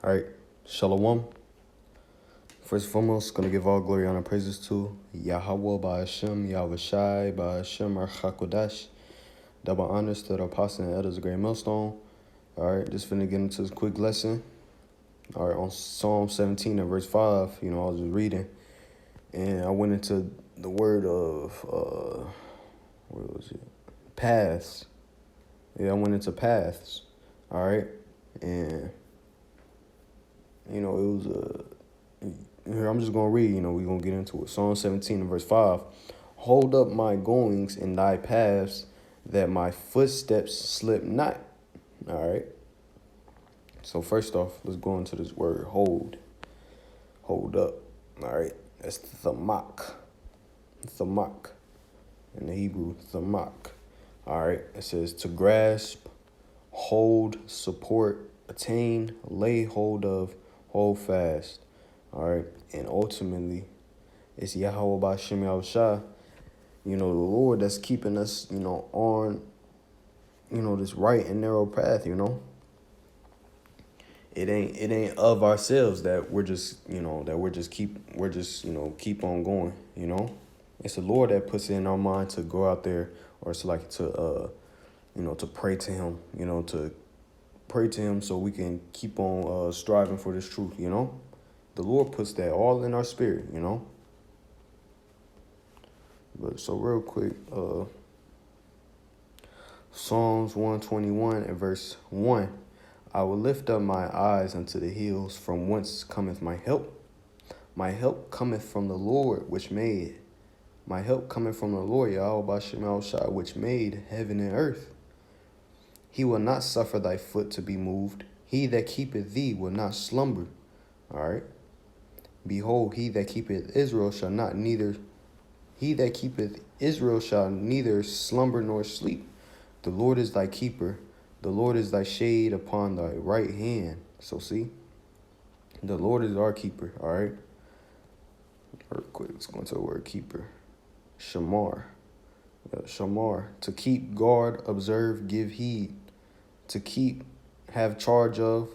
All right, Shalom. First and foremost, going to give all glory, honor, praises to Yahweh, Ba'ashem, Yahushai, Ba'ashem, Archakodash. Double honors to the apostle and elders of Great Millstone. All right, just finna get into this quick lesson. All right, on Psalm 17 and verse 5, I was just reading, and I went into the word of, where was it? Paths. Yeah, I went into paths. All right, and, it was here, I'm just going to read, we're going to get into it. Psalm 17 and verse 5. Hold up my goings in thy paths, that my footsteps slip not. All right. So first off, let's go into this word, hold. Hold up. All right. That's thamak. Thamak. In the Hebrew, thamak. All right. It says to grasp, hold, support, attain, lay hold of, hold fast. All right. And ultimately, it's Yahweh Ba'ashem Yahushai, the Lord that's keeping us, on, this right and narrow path, It ain't of ourselves that we're just, keep on going, It's the Lord that puts it in our mind to go out there, or it's like to pray to him, to pray to him so we can keep on striving for this truth, The Lord puts that all in our spirit, But so real quick, Psalms 121 and verse 1. I will lift up my eyes unto the hills, from whence cometh my help. My help cometh from the Lord, which made. My help cometh from the Lord, Yahweh Ba'ashem Yahushai, which made heaven and earth. He will not suffer thy foot to be moved. He that keepeth thee will not slumber. All right. Behold, he that keepeth Israel shall neither slumber nor sleep. The Lord is thy keeper. The Lord is thy shade upon thy right hand. So see, the Lord is our keeper. All right. Real quick, let's go into the word keeper. Shamar. Shamar. To keep guard, observe, give heed. To keep, have charge of.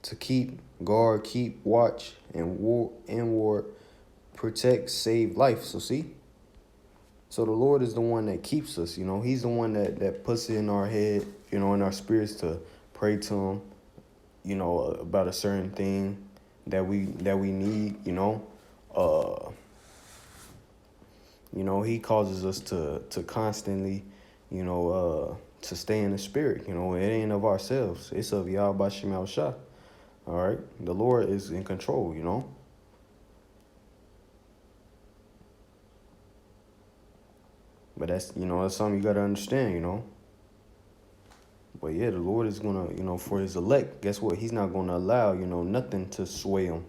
To keep guard, keep watch, and ward, protect, save life. So see. So the Lord is the one that keeps us, He's the one that puts it in our head, in our spirits to pray to him, about a certain thing that we need, He causes us to constantly, to stay in the spirit, It ain't of ourselves. It's of Yahweh Ba'ashem Yahushai. All right. The Lord is in control, But that's, that's something you got to understand, But yeah, the Lord is going to, for his elect, guess what? He's not going to allow, nothing to sway them,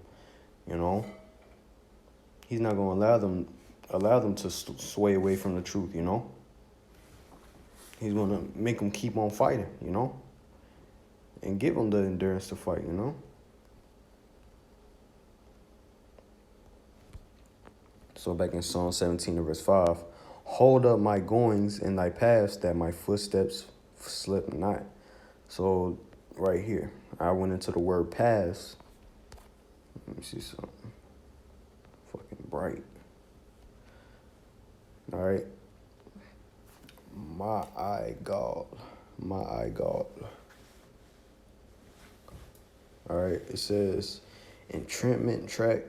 He's not going to allow them to sway away from the truth, He's going to make them keep on fighting, And give them the endurance to fight, So back in Psalm 17 verse 5, hold up my goings in thy paths, that my footsteps slip not. So right here, I went into the word paths. Let me see something. Fucking bright. All right. My eye God. All right. It says Entrenchment track.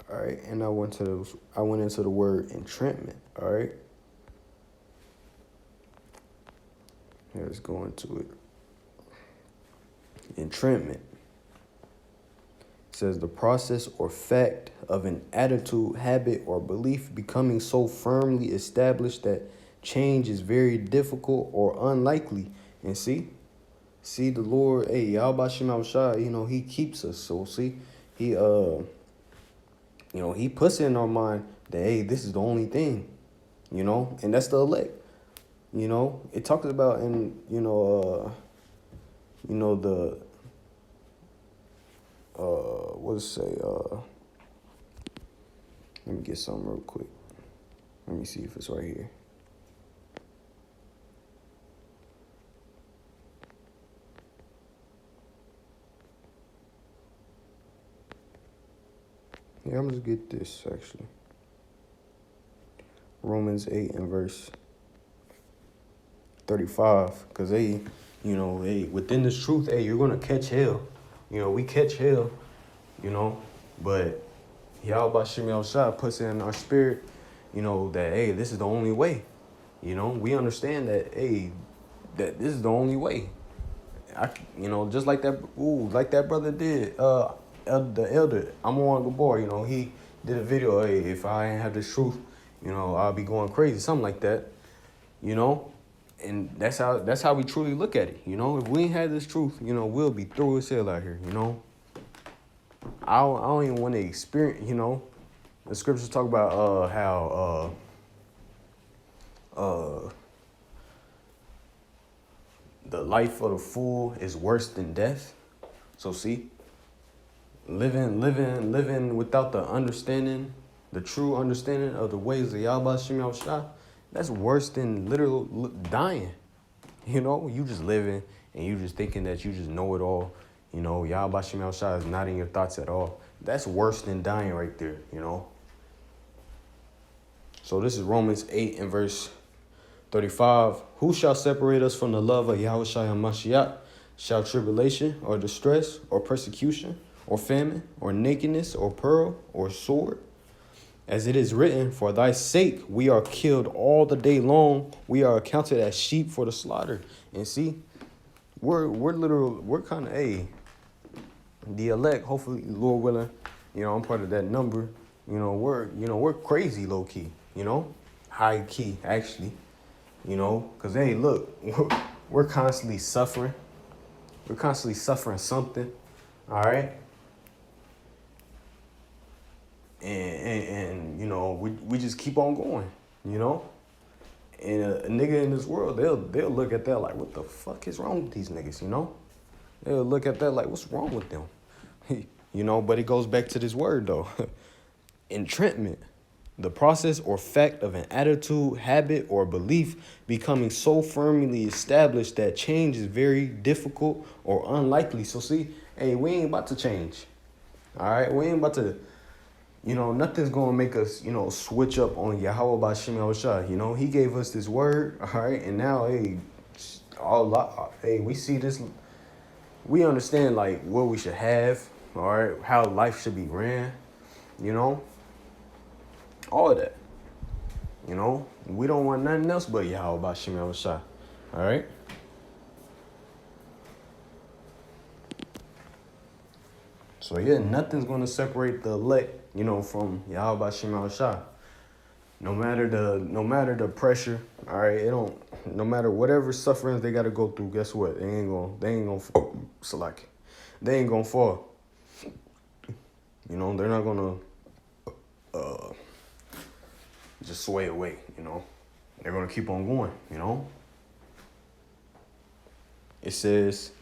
All right, and I went into the word entrenchment. All right. Let's go into it. Entrenchment. It says the process or fact of an attitude, habit, or belief becoming so firmly established that change is very difficult or unlikely. And see the Lord, Yahweh Ba'ashem Yahushai, he keeps us. So see, he he puts it in our mind that, hey, this is the only thing, and that's the elect. It talks about in, the, what does it say? Let me get something real quick. Let me see if it's right here. Yeah, I'm just get this actually. Romans 8 and verse 35. Because within this truth, you're gonna catch hell. We catch hell, but Yahweh Shem Shah puts it in our spirit, that this is the only way. We understand that that this is the only way. Just like that brother did. The elder, I'm on Gabor. He did a video. Hey, if I ain't have this truth, I'll be going crazy, something like that. And that's how we truly look at it. If we ain't had this truth, we'll be through as hell out here. I don't even want to experience. The scriptures talk about how the life of the fool is worse than death. So see, living without the understanding, the true understanding of the ways of Yahweh Shem Shah, that's worse than literal dying. You just living and you just thinking that you just know it all. Yahweh Shem Shah is not in your thoughts at all. That's worse than dying right there, So this is Romans 8 and verse 35. Who shall separate us from the love of Yahweh Shai HaMashiach? Shall tribulation or distress or persecution or famine or nakedness or peril or sword? As it is written, for thy sake we are killed all the day long. We are accounted as sheep for the slaughter. And see, we're kind of the elect. Hopefully, Lord willing, I'm part of that number. We're crazy low key. High key actually. Because look, we're constantly suffering. We're constantly suffering something. All right. And we just keep on going, And a nigga in this world, they'll look at that like, what the fuck is wrong with these niggas, They'll look at that like, what's wrong with them? But it goes back to this word though. Entrenchment. The process or fact of an attitude, habit, or belief becoming so firmly established that change is very difficult or unlikely. So see, we ain't about to change. All right, we ain't about to, nothing's gonna make us, switch up on Yahweh B'Shem Yahushua. He gave us this word, all right, and now, we see this, we understand like what we should have, all right, how life should be ran, all of that. We don't want nothing else but Yahweh B'Shem Yahushua, all right. So nothing's gonna separate the elect, from Yahweh Shem Yahushua. No matter the pressure, all right. No matter whatever sufferings they gotta go through. Guess what? They ain't gonna fall. They ain't gonna fall. They're not gonna just sway away. They're gonna keep on going. It says,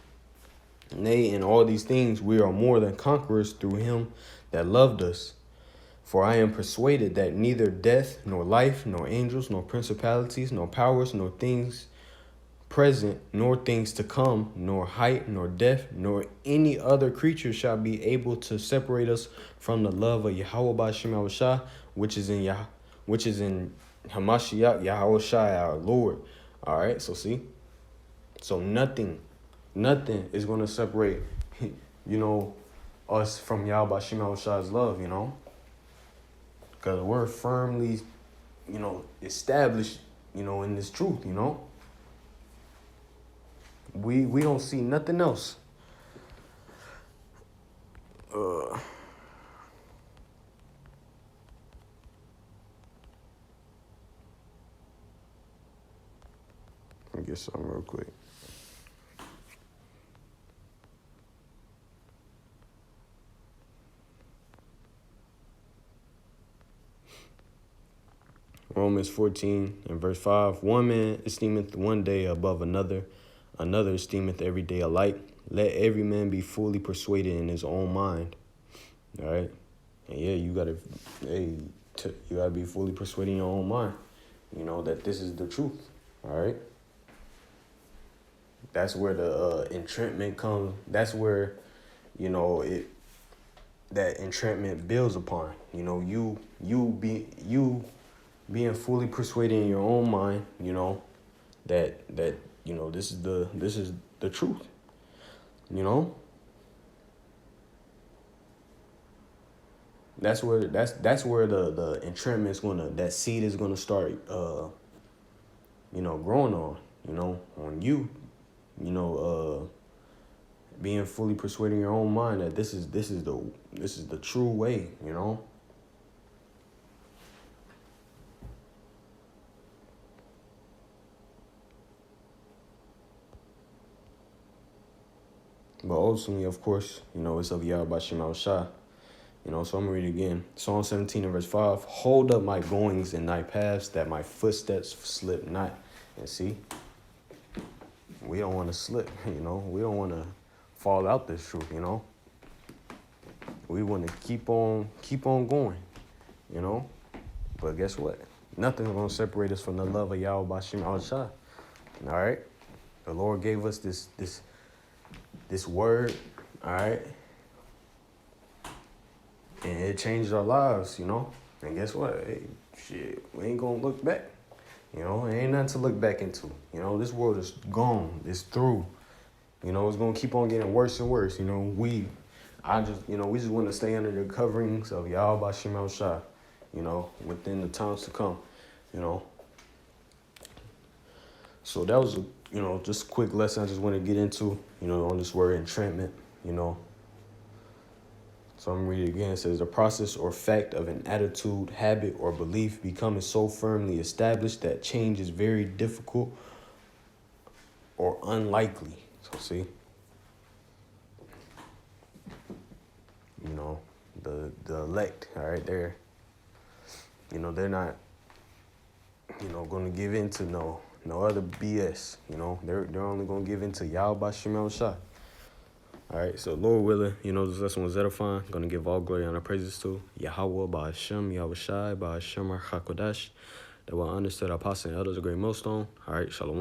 nay, in all these things we are more than conquerors through him that loved us. For I am persuaded that neither death, nor life, nor angels, nor principalities, nor powers, nor things present, nor things to come, nor height, nor depth, nor any other creature shall be able to separate us from the love of Yahweh B'Shem Yahushua, which is in Hamashiach Yahushua our Lord. All right, so see, so nothing is going to separate, us from Yahweh B'Shem Yahushua's love, because we're firmly, established, in this truth, We don't see nothing else. Let me get something real quick. Romans 14 and verse 5. One man esteemeth one day above another, another esteemeth every day alike. Let every man be fully persuaded in his own mind. All right? And you gotta be fully persuaded in your own mind, that this is the truth. All right? That's where the entrenchment comes. That's where, that entrapment builds upon. You know, you being fully persuaded in your own mind, you know, that you know this is the truth. You know, that's where the entrapment's gonna, that seed is gonna start you know, growing on, you know, on you, you know, being fully persuaded in your own mind that this is the true way, you know. But ultimately, of course, you know, it's of Yahweh Shema Shah. You know, so I'm going to read it again. Psalm 17 and verse 5. Hold up my goings in thy paths, that my footsteps slip not. And see, we don't want to slip, you know. We don't want to fall out this truth, you know. We want to keep on going, you know. But guess what? Nothing's going to separate us from the love of Yahweh Shema Shah. All right? The Lord gave us this word, all right? And it changed our lives, you know. And guess what? Hey, shit, we ain't gonna look back. You know, it ain't nothing to look back into. You know, this world is gone. It's through. You know, it's gonna keep on getting worse and worse. You know, we just want to stay under the coverings of Yahweh Shema Shah, you know, within the times to come, you know. So that was just a quick lesson I just want to get into, you know, on this word entrapment, you know. So I'm reading it again. It says, the process or fact of an attitude, habit, or belief becoming so firmly established that change is very difficult or unlikely. So see, you know, the elect, all right, they're not, you know, going to give in to no other BS. You know, they're only going to give in to Yahweh Shema Shah. All right, so Lord willing, you know, this lesson was edifying. I'm going to give all glory and praises to Yahweh, Ba'ashem, Yahweh Shai, Ba'ashem, Hakodash, that will understand our apostle and elders, a great millstone. All right, Shalom.